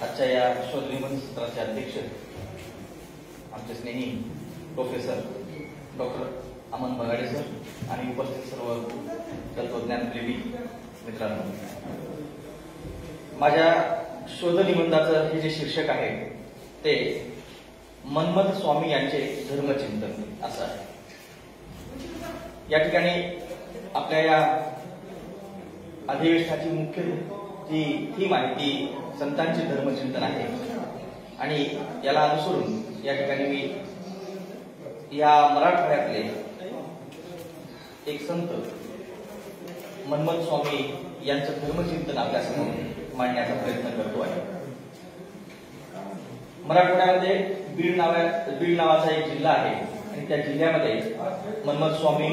आजच्या या शोधनिबंध सत्राचे अध्यक्ष आमचे स्नेही प्रोफेसर डॉक्टर अमन बगाडे सर आणि उपस्थित सर्व तत्वज्ञान प्रेमी मित्रांनो, माझ्या शोधनिबंधाचं हे जे शीर्षक आहे ते मनमथ स्वामी यांचे धर्मचिंतन असं आहे. या ठिकाणी आपल्या या अधिवेशनाची मुख्य जी थीम आहे ती संतांचे धर्मचिंतन आहे आणि याला अनुसरून या ठिकाणी मी या मराठवाड्यातले एक संत मनमथ स्वामी यांचं धर्मचिंतन आपल्यासमोर मांडण्याचा प्रयत्न करतो आहे. मराठवाड्यामध्ये बीड नावाचा एक जिल्हा आहे आणि त्या जिल्ह्यामध्ये मनमथ स्वामी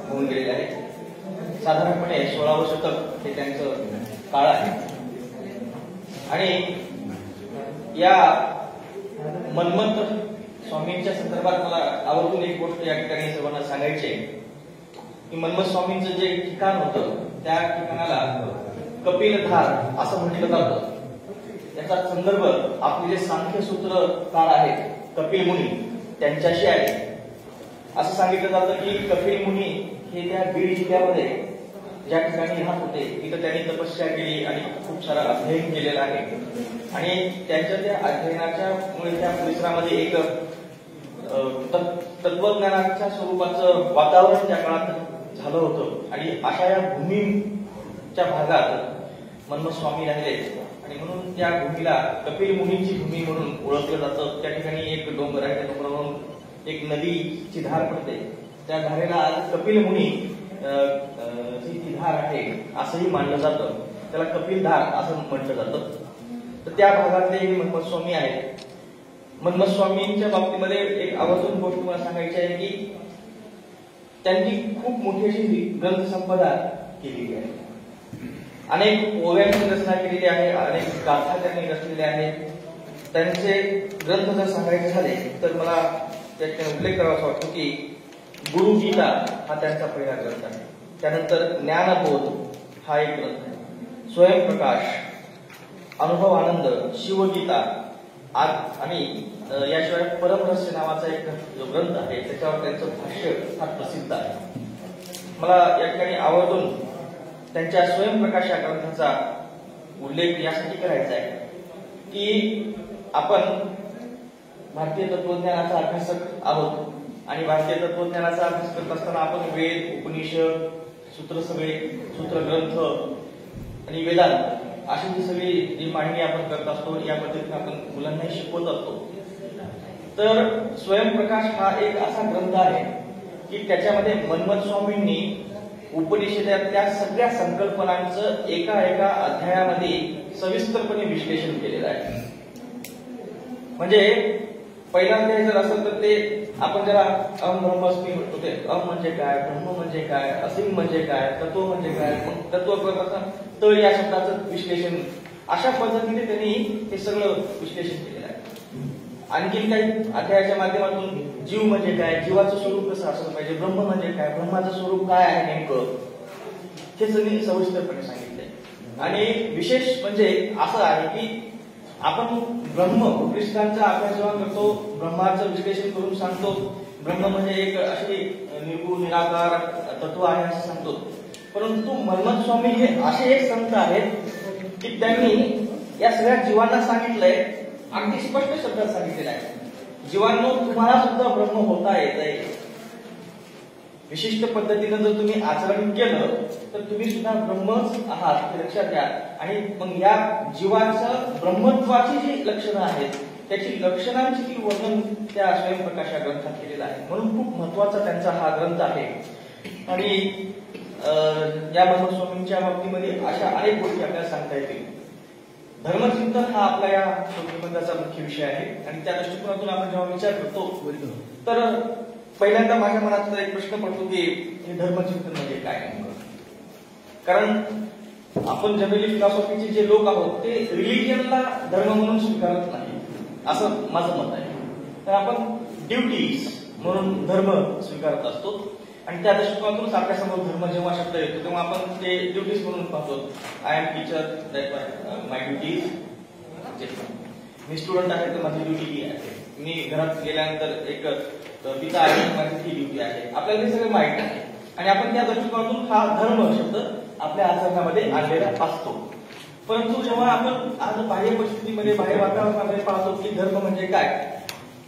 होऊन गेलेले आहेत. साधारणपणे 16वे शतक हे त्यांचं काळ आहे आणि या मनमथ स्वामींच्या संदर्भात मला आवर्जून एक गोष्ट या ठिकाणी सर्वांना सांगायची आहे की मनमथ स्वामींचं जे ठिकाण होतं त्या ठिकाणाला कपिलधार असं म्हटलं जातं. याचा संदर्भ आपले जे सांख्यसूत्र काळ आहेत कपिल मुनी त्यांच्याशी आहे. असं सांगितलं जातं की कपिल मुनी हे त्या बीड जिल्ह्यामध्ये ज्या ठिकाणी राहत होते तिथं त्यांनी तपस्या केली आणि खूप सारा अध्ययन केलेला आहे आणि त्यांच्या त्या अध्ययनाच्या मुळे त्या परिसरामध्ये एक तत्वज्ञानाच्या स्वरूपाचं वातावरण त्या काळात झालं होतं आणि अशा या भूमीच्या भागात मनमथ स्वामी राहिले आणि म्हणून त्या भूमीला कपिल मुनीची भूमी म्हणून ओळखलं जातं. त्या ठिकाणी एक डोंगर आहे, त्या डोंगरावरून एक नदीची धार पडते. त्या धारेला आज कपिल मुनी ती धार आहे असंही मानलं जातं. त्याला कपिल धार असं म्हटलं जातं. तर त्या भागातले मनमथ स्वामी आहेत. मनमथ स्वामींच्या बाबतीमध्ये एक आवर्जून गोष्ट मला सांगायची आहे की त्यांनी खूप मोठी अशी ग्रंथसंपदा केलेली आहे. अनेक ओव्यांची रचना केलेली आहे, अनेक गाथा त्यांनी रचलेल्या आहेत. त्यांचे ग्रंथ जर सांगायचे झाले तर मला त्याचा उल्लेख करावासा वाटतो की गुरुगीता हा त्यांचा पहिला ग्रंथ आहे. त्यानंतर ज्ञानबोध हा एक ग्रंथ आहे. स्वयंप्रकाश, अनुभव आनंद, शिवगीता आणि याशिवाय परमरहस्य नावाचा एक जो ग्रंथ आहे त्याच्यावर त्यांचं भाष्य फार प्रसिद्ध आहे. मला या ठिकाणी आवर्जून त्यांच्या स्वयंप्रकाश या ग्रंथाचा उल्लेख यासाठी करायचा आहे की आपण भारतीय तत्वज्ञानाचा अभ्यासक आहोत आणि भारतीय तत्वज्ञानाचा अभ्यास करत असताना आपण वेद, उपनिषद, सूत्रग्रंथ आणि वेदांत अशी जी सगळी जी मांडणी आपण करत असतो या पद्धतीने आपण मुलांनाही शिकवत असतो. तर स्वयंप्रकाश हा एक असा ग्रंथ आहे की त्याच्यामध्ये मनमथ स्वामींनी उपनिषदातल्या सगळ्या संकल्पनांचं एका अध्यायामध्ये सविस्तरपणे विश्लेषण केलेलं आहे. म्हणजे पहिला अध्याय जर असेल तर ते आपण जरा अहम ब्रह्मास्मी म्हणतो ते अहम म्हणजे काय, ब्रह्म म्हणजे काय, असीम म्हणजे काय, तत्व म्हणजे काय, मग तत्व करत असताना तर या शब्दाचं विश्लेषण अशा पद्धतीने त्यांनी हे सगळं विश्लेषण केलेलं आहे. आणखीन काही अध्यायाच्या माध्यमातून जीव म्हणजे काय, जीवाचं स्वरूप कसं असलं पाहिजे, ब्रह्म म्हणजे काय, ब्रह्माचं स्वरूप काय आहे नेमकं हे सगळी सविस्तरपणे सांगितलंय. आणि विशेष म्हणजे असं आहे की आपण ब्रह्म उपनिषदांचा अभ्यास जेव्हा करतो ब्रह्माचं विश्लेषण करून सांगतो ब्रह्म म्हणजे एक अशी निर्गुण निराकार तत्व आहे असं सांगतो. परंतु मनमथ स्वामी हे असे एक संत आहेत की त्यांनी या सगळ्या जीवांना सांगितलंय, अगदी स्पष्ट शब्दात सांगितलेलं आहे, जीवांनो तुम्हाला सुद्धा ब्रह्म होता येतंय. विशिष्ट पद्धतीनं जर तुम्ही आचरण केलं तर तुम्ही सुद्धा ब्रह्मच आहात हे लक्षात घ्या. आणि मग या जीवाचं ब्रह्मत्वाची जी लक्षणं आहेत त्याची लक्षणांची वर्णन त्या स्वयंप्रकाश या ग्रंथात केलेलं आहे. म्हणून खूप महत्वाचा त्यांचा हा ग्रंथ आहे. आणि या मनमथ स्वामींच्या बाबतीमध्ये अशा अनेक गोष्टी आपल्याला सांगता येतील. धर्मचिंतन हा आपला या निबंधाचा मुख्य विषय आहे आणि त्या दृष्टिकोनातून आपण जेव्हा विचार करतो तर पहिल्यांदा माझ्या मनात एक प्रश्न पडतो की हे धर्मचिंतन म्हणजे काय नेमकं. कारण आपण जनरली फिलॉसॉफीचे जे लोक आहोत ते रिलिजियनला धर्म म्हणून स्वीकारत नाही असं माझं मत आहे. तर आपण ड्युटीज म्हणून धर्म स्वीकारत असतो आणि त्या दृष्टिकोनातूनच आपल्यासमोर धर्म जेव्हा शब्द येतो तेव्हा आपण ते ड्युटीज म्हणून पाहतो. I am teacher, that my duties me student आहे तर माझी ड्युटी ही आहे. मी घरात गेल्यानंतर एक पिता आहे, माझी ती ड्युटी आहे. आपल्याला हे सगळं माहित आहे आणि आपण त्या दृष्टिकोनातून हा धर्म शब्द आपल्या आचरणामध्ये आणलेला असतो. परंतु जेव्हा आपण आज बाह्य परिस्थितीमध्ये, बाह्य वातावरणामध्ये पाहतो की धर्म म्हणजे काय,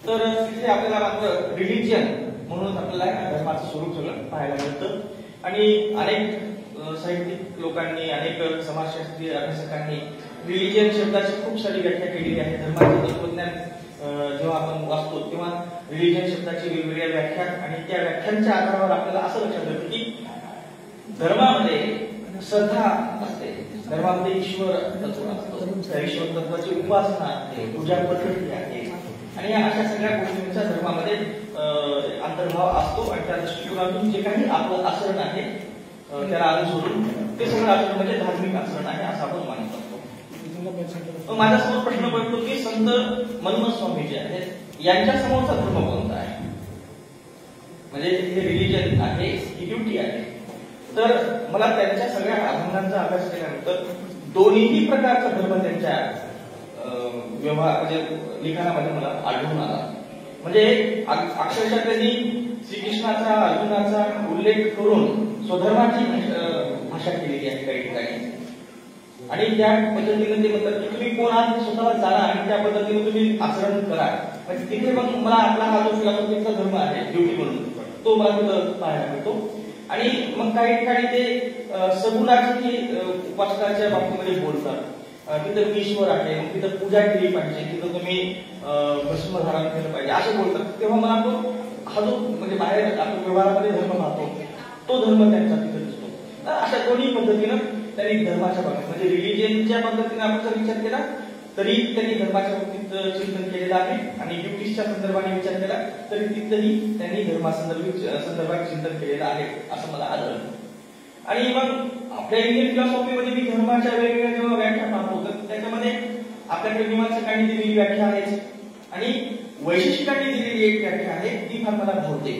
तर तिथे आपल्याला मात्र रिलिजियन म्हणून आपल्याला धर्माचं स्वरूप सगळं पाहायला मिळतं. आणि अनेक साहित्यिक लोकांनी, अनेक समाजशास्त्रीय अभ्यासकांनी रिलिजियन शब्दाची खूप सारी व्याख्या केलेली आहे. धर्माचं तत्वज्ञान जेव्हा आपण वाचतो तेव्हा रिलिजियन शब्दाची वेगवेगळ्या व्याख्या आणि त्या व्याख्यांच्या आधारावर आपल्याला असं लक्षात येतं की धर्मामध्ये श्रद्धा असते, धर्मामध्ये ईश्वर तत्व असतं, त्या ईश्वर तत्वाची उपासना असते, पूजा पद्धती आहे आणि अशा सगळ्या गोष्टींचा धर्मामध्ये अंतर्भाव असतो. आणि त्या दृष्टिकोनातून जे काही आपलं आचरण आहे त्याला अनुसरून ते सगळं आचरण म्हणजे धार्मिक आचरण आहे असं आपण मानत असतो. माझ्यासमोर प्रश्न पडतो की संत मनमथ स्वामी जे आहेत यांच्या समोरचा धर्म कोणता आहे, म्हणजे हे रिलिजन आहे ही ड्युटी आहे. तर मला त्यांच्या सगळ्या अभंगांचा अभ्यास केल्यानंतर दोन्ही प्रकारचा धर्म त्यांच्या व्यवहार म्हणजे लिखाणामध्ये मला आढळून आला. म्हणजे अक्षरशः त्यांनी श्रीकृष्णाचा, अर्जुनाचा उल्लेख करून स्वधर्माची भाषा केलेली आहे काही ठिकाणी. आणि त्या पद्धतीने ते म्हणतात की तुम्ही कोण आहात स्वतःला जाणा आणि त्या पद्धतीने तुम्ही आचरण करा. म्हणजे तिथे मग मला आपला हा जो फिलॉसॉफीचा धर्म आहे ड्युटी म्हणून तो मला तिथं पाहायला मिळतो. आणि मग काही ठिकाणी ते सगुणाची उपासनाच्या बाबतीमध्ये बोलतात. तिथं ईश्वर आहे, मग तिथं पूजा केली पाहिजे, तिथं तुम्ही भस्म धारण केलं पाहिजे असे बोलतात. तेव्हा मला तो हा जो म्हणजे बाहेर आपण व्यवहारामध्ये धर्म पाहतो तो धर्म त्यांचा तिथं दिसतो. तर अशा दोन्ही पद्धतीनं त्यांनी धर्माच्या बाबतीत म्हणजे रिलिजियनच्या पद्धतीने आपण जर विचार केला तरी त्यांनी धर्माच्या बाबतीत चिंतन केलेलं आहे आणि ड्युटीच्या संदर्भाने विचार केला तरी तिथंही त्यांनी धर्मासंदर्भात चिंतन केलेलं आहे असं मला आढळलं. आणि मग आपल्या इंडियन फिलॉसॉफीमध्ये मी धर्माच्या वेगवेगळ्या जेव्हा व्याख्या पाहतो तर त्याच्यामध्ये आपल्याकडे मीमांसकांनी दिलेली व्याख्या आहे आणि वैशेषिकांनी दिलेली एक व्याख्या आहे ती फार मला भावते.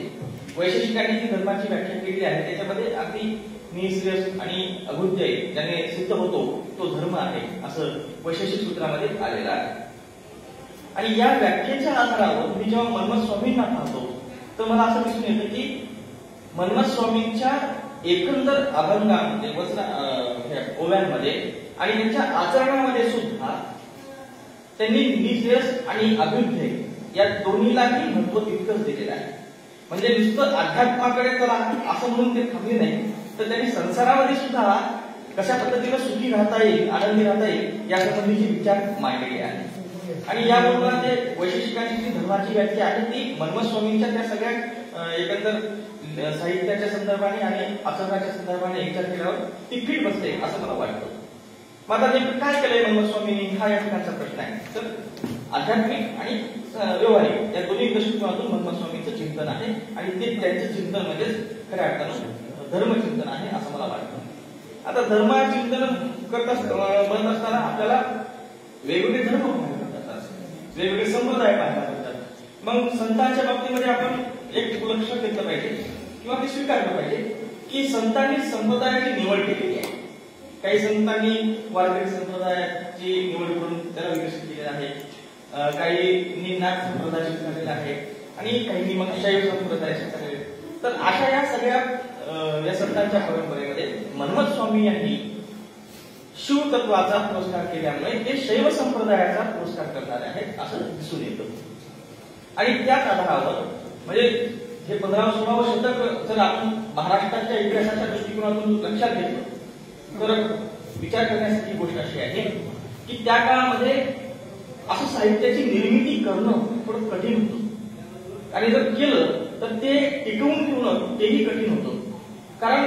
वैशेषिकांनी जी धर्माची व्याख्या केलेली आहे त्याच्यामध्ये अगदी निःश्रेयस आणि अभुत्यय ज्याने सिद्ध होतो तो धर्म आहे असं वैशेषिक सूत्रामध्ये आलेलं आहे. आणि या व्याख्येच्या आधारावर मी जेव्हा मनमथ स्वामींना पाहतो तर मला असं दिसून येतं की मनमथ स्वामींच्या एकंदर अभंगामध्ये ओव्यांमध्ये आणि त्यांच्या आचरणामध्ये सुद्धा त्यांनी निःश्रेयस आणि अभ्युदय या दोन्हीलाही महत्व तितकंच दिलेलं आहे. म्हणजे नुसतं अध्यात्माकडे चला असं म्हणून ते थांबले नाही तर त्यांनी संसारामध्ये सुद्धा कशा पद्धतीने सुखी राहता येईल, आनंदी राहता येईल यासंबंधीचे विचार मांडलेले आहेत. आणि याबरोबर ते वैशेषिकांची जी धर्माची व्याख्या आहे ती मनमथ स्वामींच्या त्या सगळ्या एकंदर साहित्याच्या संदर्भाने आणि आचरणाच्या संदर्भाने विचार केल्यावर ती फिट बसते असं मला वाटतं. मग आता नेमकं काय केलंय मनमथ स्वामींनी हा या ठिकाणचा प्रश्न आहे. तर आध्यात्मिक आणि व्यवहारिक या दोन्ही दृष्टिकोनातून मनमथ स्वामींचं चिंतन आहे आणि ते त्यांचं चिंतन म्हणजेच खऱ्या अर्थानं धर्मचिंतन आहे असं मला वाटतं. आता धर्मचिंतन म्हणत असताना आपल्याला वेगवेगळे धर्म पाहायला मिळतात, वेगवेगळे संप्रदाय पाहायला मिळतात. मग संतांच्या बाबतीमध्ये आपण एक लक्ष घेतलं पाहिजे किंवा ते स्वीकारलं पाहिजे की संतांनी संप्रदायाची निवड केलेली आहे. काही संतांनी वारकरी संप्रदायाची निवड करून त्याला विकसित केलेलं आहे, काही नाथ संप्रदाय स्वीकारलेला आहे आणि काही मग शैव संप्रदाय स्वीकारलेले. तर अशा या सगळ्या या संतांच्या परंपरेमध्ये मनमथ स्वामी यांनी शिवतत्वाचा पुरस्कार केल्यामुळे ते शैव संप्रदायाचा पुरस्कार करणारे आहेत असं दिसून येतं. आणि त्याच आधारावर म्हणजे हे 15-16 शतक जर आपण महाराष्ट्राच्या इतिहासाच्या दृष्टिकोनातून लक्षात घेतलं तर विचार करण्यासारखी गोष्ट अशी आहे की त्या काळामध्ये असं साहित्याची निर्मिती करणं थोडं कठीण होतं आणि जर केलं तर ते टिकवून ठेवणं तेही कठीण होतं. कारण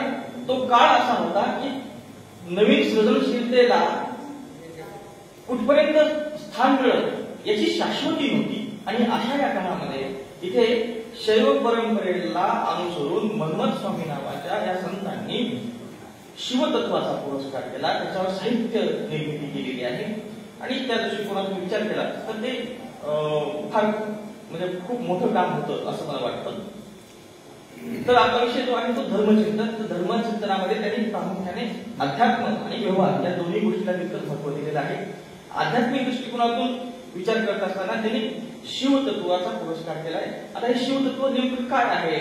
तो काळ असा होता की नवीन सृजनशीलतेला कुठपर्यंत स्थान मिळत याची शाश्वती नव्हती. आणि अशा या काळामध्ये इथे शैव परंपरेला अनुसरून मनमथ स्वामी नावाच्या या संतांनी शिवतत्वाचा पुरस्कार केला, त्याच्यावर साहित्य निर्मिती केलेली आहे. आणि त्या दृष्टिकोनातून विचार केला तर ते फार म्हणजे खूप मोठं काम होतं असं मला वाटतं. तर आपला विषय जो आहे तो धर्मचिंतन. तर धर्मचिंतनामध्ये त्यांनी प्रामुख्याने अध्यात्म आणि व्यवहार या दोन्ही गोष्टीला तितकंच महत्व दिलेलं आहे. आध्यात्मिक दृष्टिकोनातून विचार करत असताना त्यांनी शिवतत्वाचा पुरस्कार केलाय. आता हे शिवतत्व नेमकं काय आहे?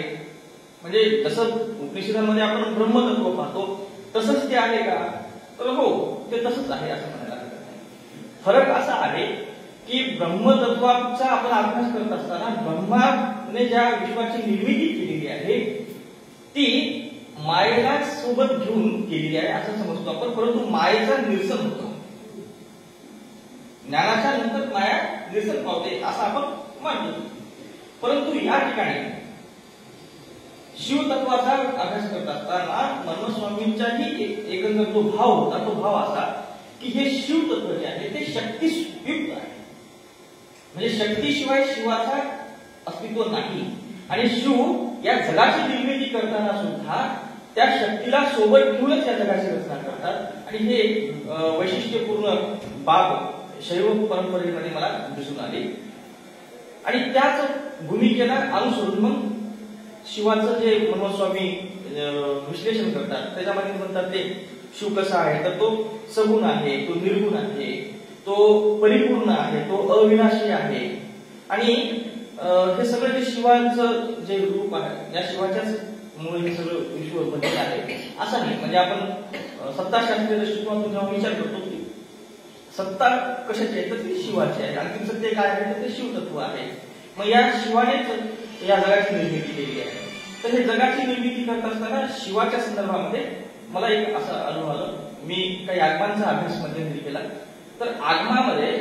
म्हणजे जसं उपनिषदांमध्ये आपण ब्रह्मतत्व पाहतो तसंच ते आहे का? तर हो, ते तसंच आहे असं म्हणायला हरकत नाही. फरक असा आहे की ब्रह्मतत्वाचा आपण अभ्यास करत असताना ब्रह्माने ज्या विश्वाची निर्मिती केलेली आहे ती मायेला सोबत घेऊन केलेली आहे असं समजतो आपण, परंतु मायेचा निरसन होतो. ज्ञानाच्या नंतर माया निरसन पावते असं आपण मानतो. परंतु या ठिकाणी शिवतत्वाचा अभ्यास करत असताना मनस्वामींचाही एकंदर जो भाव होता तो भाव असा की हे शिवतत्व जे आहे ते शक्तियुक्त आहे. म्हणजे शक्तीशिवाय शिवाचा अस्तित्व नाही. आणि शिव या जगाची निर्मिती करताना सुद्धा त्या शक्तीला सोबत घेऊनच या जगाची रचना करतात. आणि हे वैशिष्ट्यपूर्ण बाब शैव परंपरेमध्ये मला दिसून आले. आणि त्याच भूमिकेला अनुसरून मग शिवाचं जे मनस्वामी विश्लेषण करतात त्याच्यामध्ये म्हणतात ते शिव कसा आहे, तर तो सगुण आहे, तो निर्गुण आहे, तो परिपूर्ण आहे, तो अविनाशी आहे. आणि हे सगळं जे शिवाचं जे रूप आहे या शिवाच्याच मुळे हे सगळं विश्व बनलेलं आहे असं नाही. म्हणजे आपण सत्ताशास्त्रीय दृष्टिकोनातून जेव्हा विचार करतो की सत्ता कशाची आहे तर ती शिवाची आहे. आणखी सत्य काय आहे तर ते शिवतत्व आहे. मग या शिवानेच या जगाची निर्मिती केली आहे. तर हे जगाची निर्मिती करत असताना शिवाच्या संदर्भामध्ये मला एक असा अनुभव आला. मी काही आगमांचा अभ्यास मध्यंतरी केला. तर आगमामध्ये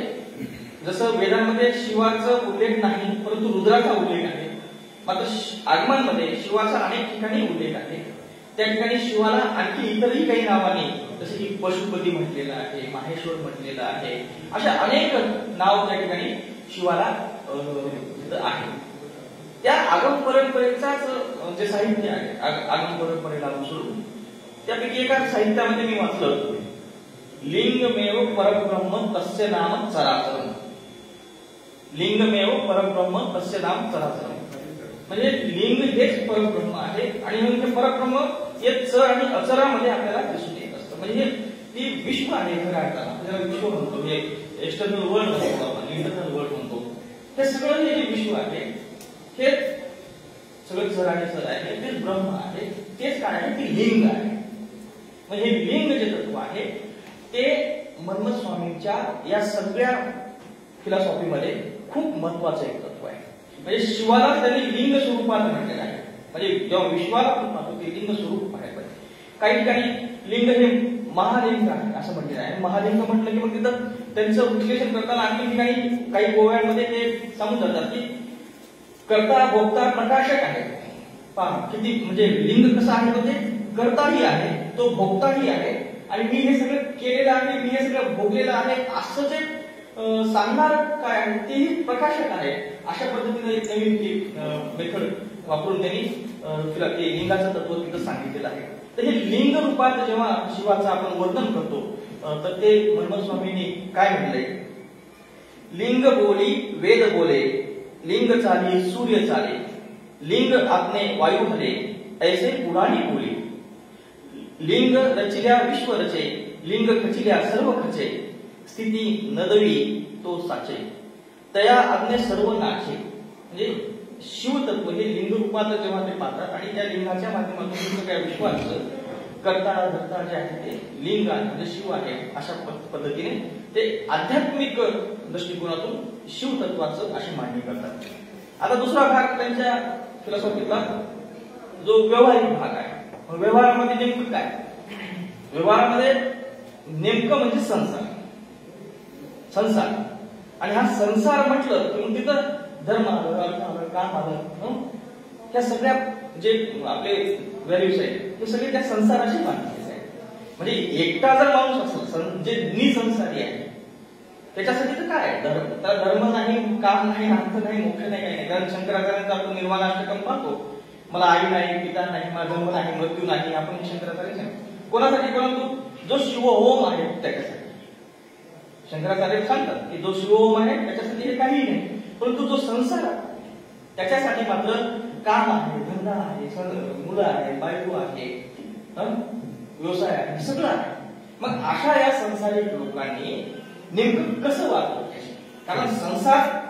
जसं वेदांमध्ये शिवाचा उल्लेख नाही परंतु रुद्राचा उल्लेख आहे, मात्र आगमांमध्ये शिवाचा अनेक ठिकाणी उल्लेख आहे. त्या ठिकाणी शिवाला आणखी इतरही काही नावाने जसे की पशुपती म्हटलेलं आहे, माहेश्वर म्हटलेलं आहे, अशा अनेक नाव त्या ठिकाणी शिवाला आहे. त्या आगम परंपरेचाच जे साहित्य आहे आगम परंपरेला अनुसरून त्यापैकी एका साहित्यामध्ये मी वाचलं लिंगमेव परब्रह्म तस्य नाम चराचरम. लिंगमेव परब्रह्म तस्य नाम चराचरम म्हणजे लिंग हेच परब्रह्म आहे. आणि म्हणजे परब्रह्म हे चर आणि अचरामध्ये आपल्याला दिसून येत असतं. म्हणजे ती विश्व आहे खऱ्या अर्थानं. त्याला विश्व म्हणतो, हे एक्सटर्नल वर्ल्ड म्हणतो आपण, इंटरनल वर्ल्ड म्हणतो. हे सगळं हे जे विश्व आहे हे सगळं चर आणि चर आहे, तेच ब्रह्म आहे, तेच काय आहे ती लिंग आहे. म्हणजे लिंग जे तत्व आहे ते मनस्वामींच्या या सगळ्या फिलॉसॉफीमध्ये खूप महत्वाचं एक तत्व आहे. म्हणजे शिवाला त्यांनी लिंग स्वरूपात म्हटलेलं आहे. म्हणजे जेव्हा विश्वाला आपण पाहतो ते लिंग स्वरूप आहे. काही ठिकाणी लिंग हे महालिंग आहे असं म्हटलेलं आहे. महालिंग म्हटलं की मग तिथं त्यांचं विश्लेषण करताना आणखी ठिकाणी काही गोव्यांमध्ये ते सांगून जातात की कर्ता भोक्ता प्रकाशक आहे. पहा किती म्हणजे लिंग कसं आहे, तो ते कर्ताही आहे, तो भोक्ताही आहे आणि मी हे सगळं केलेलं आहे, मी हे सगळं भोगलेलं आहे असं जे सांगणार काय आहे तेही प्रकाशक आहे. अशा पद्धतीने एक नवीन मेथड वापरून त्यांनी लिंगाचं तत्व तिथं सांगितलेलं आहे. तर हे लिंग रूपात जेव्हा शिवाचं आपण वर्णन करतो तर ते मनस्वामींनी काय म्हणलंय, लिंग बोली वेद बोले, लिंग चाली सूर्य चाले, लिंग आपने वायू हले, ऐसे पुराणी बोली, लिंग रचिल्या विश्व रचे, लिंग खचिल्या सर्व खचे, स्थिती नदवी तो साचे, तया आज्ञे सर्व नाचे. म्हणजे शिवतत्व हे लिंग रूपात जेव्हा ते पाहतात आणि त्या लिंगाच्या माध्यमातून सगळ्या विश्वाचं कर्ता धर्ता जे आहे ते लिंग आहे म्हणजे शिव आहे. अशा पद्धतीने ते आध्यात्मिक दृष्टिकोनातून शिवतत्वाचं अशी मांडणी करतात. आता दुसरा भाग त्यांच्या फिलॉसॉफीचा जो व्यवहारिक भाग आहे. व्यवहारामध्ये नेमकं काय, व्यवहारामध्ये नेमकं म्हणजे संसार. आणि हा संसार म्हटलं की तिथं धर्म आलं, अर्थ आलं, काम आलं, त्या सगळ्या जे आपले व्हॅल्यूज आहेत ते सगळे त्या संसाराशी बांधलेले आहेत. म्हणजे एकटा जर माणूस असेल जे निसंसारी आहे त्याच्यासाठी तर काय धर्म नाही, काम नाही, अर्थ नाही, मोक्ष नाही, काही नाही. कारण शंकराचार्यांचा आपण निर्वाणाष्टकम पाहतो, मला आई नाही, पिता नाही, मला जन्म नाही, मृत्यू नाही. आपण शंकराचार्य नाही कोणासाठी, परंतु जो शिवओम आहे त्याच्यासाठी. शंकराचार्य सांगतात की जो शिवओम आहे त्याच्यासाठी हे काही नाही, परंतु जो संसार आहे त्याच्यासाठी मात्र काम आहे, धंदा आहे, मुलं आहे, बायको आहे, व्यवसाय आहे, सगळं आहे. मग अशा या संसारिक लोकांनी नेमकं कसं वागतो, कारण संसार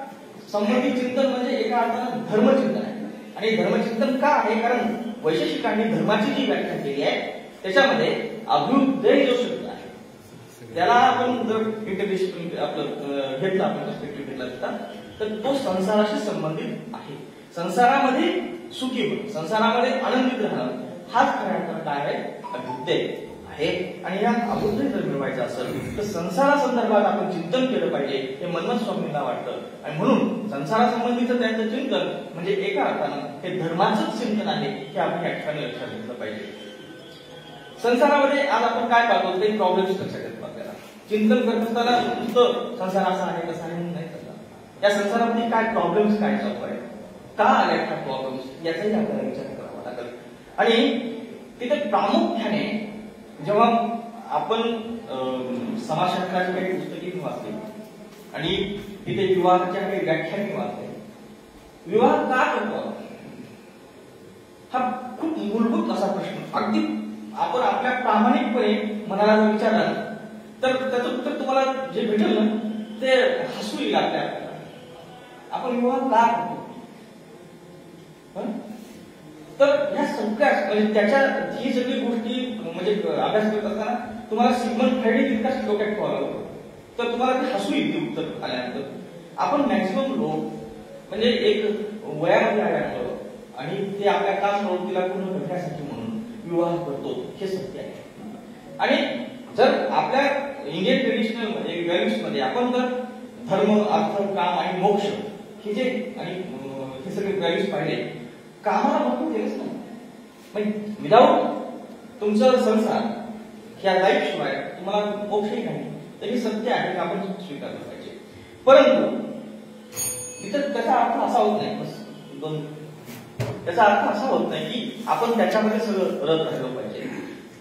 संबंधी चिंतन म्हणजे एका अर्थानं धर्मचिंतन आहे. आणि धर्मचिंतन का आहे, कारण वैशेषिकांनी धर्माची जी व्याख्या केली आहे त्याच्यामध्ये अभ्युदय जो शब्द आहे त्याला आपण जर इंटरडिसिप्लिन आपलं घेतला, आपण पर्स्पेक्टिव्ह घेतला तर तो संसाराशी संबंधित आहे. संसारामध्ये सुखी होणं, संसारामध्ये आनंदित राहणं हाच खऱ्या अर्थानं काय आहे, अभ्युदय आहे. आणि या अभ्युदय जर मिळवायचं असेल तर संसारासंदर्भात आपण चिंतन केलं पाहिजे हे मनमथ स्वामींना वाटतं. आणि म्हणून संसारासंबंधीचं त्यांचं चिंतन म्हणजे एका अर्थानं हे धर्माचंच चिंतन आहे हे आपण या ठिकाणी लक्षात घेतलं पाहिजे. संसारामध्ये आज आपण काय पाहतो ते प्रॉब्लेम्स लक्षात येतात आपल्याला. चिंतन करत असताना नुसतं संसार असा आहे कसा आहे नाही करता, या संसारामध्ये काय प्रॉब्लेम्स काय चालू आहे, का आल्या त्या प्रॉब्लेम्स याचाही आपल्याला विचार करावा लागेल. आणि तिथे प्रामुख्याने जेव्हा आपण समाजशास्त्राची काही पुस्तके वाचली आणि तिथे विवाहाच्या काही व्याख्याने वाचले, विवाह का करतो हा खूप मूलभूत असा प्रश्न अगदी आपण आपल्या प्रामाणिकपणे मनाला जर विचारला तर त्याचं उत्तर तुम्हाला जे भेटेल ना ते हसू येईल आपल्याला. आपण विवाह का करतो तर ह्या सगळ्या म्हणजे त्याच्या ही सगळी गोष्टी म्हणजे अभ्यास करत असताना तुम्हाला सिग्मंड फ्रायड तितकाच डोक्यात ठेवावा लागतो. तर तुम्हाला ते हसू येते उत्तर आल्यानंतर. आपण मॅक्सिमम लोक म्हणजे एक वयामध्ये आल्यानंतर आणि ते आपल्या काम प्रवृत्तीला पूर्ण करण्यासाठी म्हणून विवाह करतो हे सत्य आहे. आणि जर आपल्या इंडियन ट्रेडिशनल मध्ये व्हॅल्यूज मध्ये आपण जर धर्म, अर्थ, काम आणि मोक्ष हे जे आणि हे सगळे व्हॅल्यूज पाहिले, कामाला महत्व दिलंच नाही. म्हणजे विदाऊट तुमचं संसार ह्या लाईफ शिवाय तुम्हाला मोक्षही नाही, तरी सत्य आहे की आपण स्वीकारलं पाहिजे. परंतु इथं त्याचा अर्थ असा होत नाही, बस त्याचा अर्थ असा होत नाही की आपण त्याच्यामध्ये सगळं रत राहिलं पाहिजे.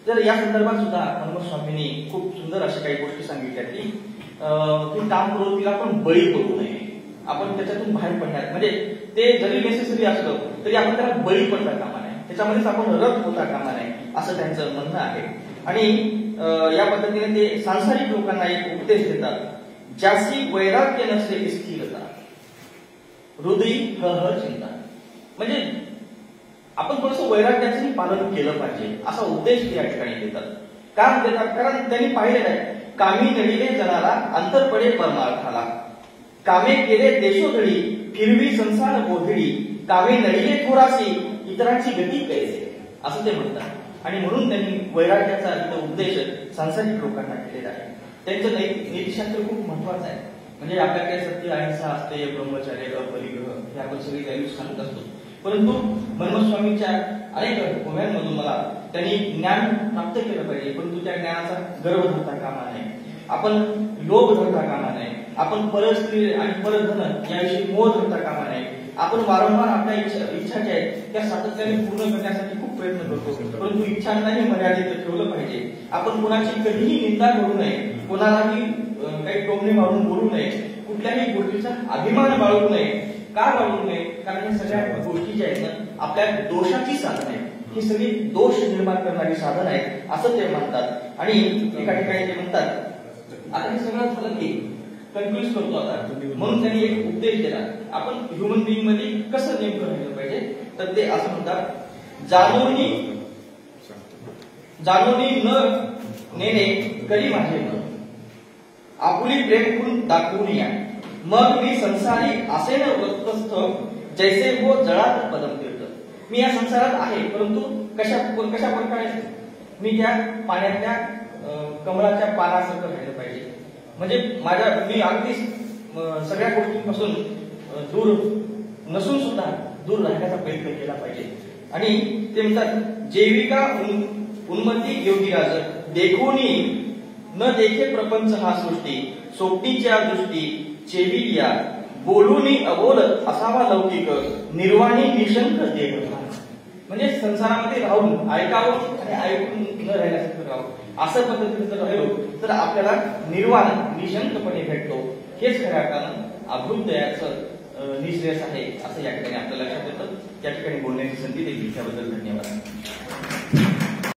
तर या संदर्भात सुद्धा मनमथ स्वामींनी खूप सुंदर अशा काही गोष्टी सांगितल्या की काम प्रवृत्तीला आपण बळी पडू नये, आपण त्याच्यातून बाहेर पडणार म्हणजे ते जरी नेसेसरी असलं तरी आपण त्याला बळी पडता कामा नये, त्याच्यामध्येच आपण रत होता कामा नये असं त्यांचं म्हणणं आहे. आणि या पद्धतीने ते सांसारिक लोकांना एक उपदेश देतात, ज्यासी वैराग्य नसले स्थिरता हृदयी ह चिंता. म्हणजे आपण थोडंसं वैराग्याचंही पालन केलं पाहिजे असा उपदेश ते या ठिकाणी देतात. का देतात, कारण त्यांनी पाहिलेलं आहे, कामी नडिले जनाला अंतर पडे परमार्थाला, कामे केले देशोधडी फिरवी संसार बोधडी, कामे नडिले थोरासी इतरांची गती कैसे असं ते म्हणतात. आणि म्हणून त्यांनी वैराग्याचा इथं उपदेश सांसारिक लोकांना केलेला आहे. त्यांचं नीतिशास्त्र खूप महत्वाचं आहे. म्हणजे आपल्याकडे सत्य, अहिंसा, अस्तेय, ब्रह्मचर्य, अपरिग्रह हे आपण सगळी व्हॅल्यूज सांगत असतो. परंतु मनमथ स्वामींच्या अनेक उभ्यांमधून मला त्यांनी ज्ञान प्राप्त केलं पाहिजे, परंतु त्या ज्ञानाचा गर्व धरता कामा नये, आपण लोभ धरता कामा नये, आपण परस्त्री आणि परधन याविषयी मोह धरता कामा नये. आपण वारंवार आपल्या इच्छा ज्या आहेत त्या सातत्याने पूर्ण करण्यासाठी खूप प्रयत्न करतो, परंतु इच्छांनाही मर्यादित ठेवलं पाहिजे. आपण कोणाची कधीही निंदा करू नये, कोणालाही काही टोमणे मारून बोलू नये, कुठल्याही गोष्टीचा अभिमान बाळगू नये. का बाळगू नये, कारण या सगळ्या गोष्टी ज्या आहेत ना आपल्या दोषाची साधन आहे, ही सगळी दोष निर्माण करणारी साधन आहे असं ते म्हणतात. आणि एका ठिकाणी ते म्हणतात, आता हे सगळं झालं की कन्फ्युज करतो आता, म्हणून त्यांनी एक उपदेश दिला, आपण ह्युमन बिंग मध्ये कसं नेमकं राहिलं पाहिजे. तर ते असं म्हणतात, जाणूनी न नेणे करी माझे न, आपुली प्रेम करून दाखवून या, मग मी संसारी असे न वृत्तस्थ, जैसे हो जळात पदम तीर्थ. मी या संसारात आहे, परंतु कशा प्रकारे मी त्या पाण्यातल्या कमळाच्या पानासारखं राहिलं पाहिजे. म्हणजे मी अगदी सगळ्या गोष्टींपासून दूर नसून सुद्धा दूर राहण्याचा प्रयत्न केला पाहिजे. आणि ते म्हणतात, जैविका उन्मती योगीराज, देखोनी न देखे प्रपंच हा सृष्टी, सोबतीच्या दृष्टी चेविलिया, बोलूनी अबोल असावा लौकिक, निर्वाणी निशंक देह. म्हणजे संसारामध्ये राहून ऐकावं आणि ऐकून न राहिल्यासारखं राहावं, असं पद्धतीने जर राहिलो तर आपल्याला निर्वाण निशंकपणे भेटतो. हेच खऱ्या अर्थानं अभ्युदयाचं निश्रेयस आहे असं या ठिकाणी आपल्या लक्षात येतं. या ठिकाणी बोलण्याची संधी दिली त्याबद्दल धन्यवाद.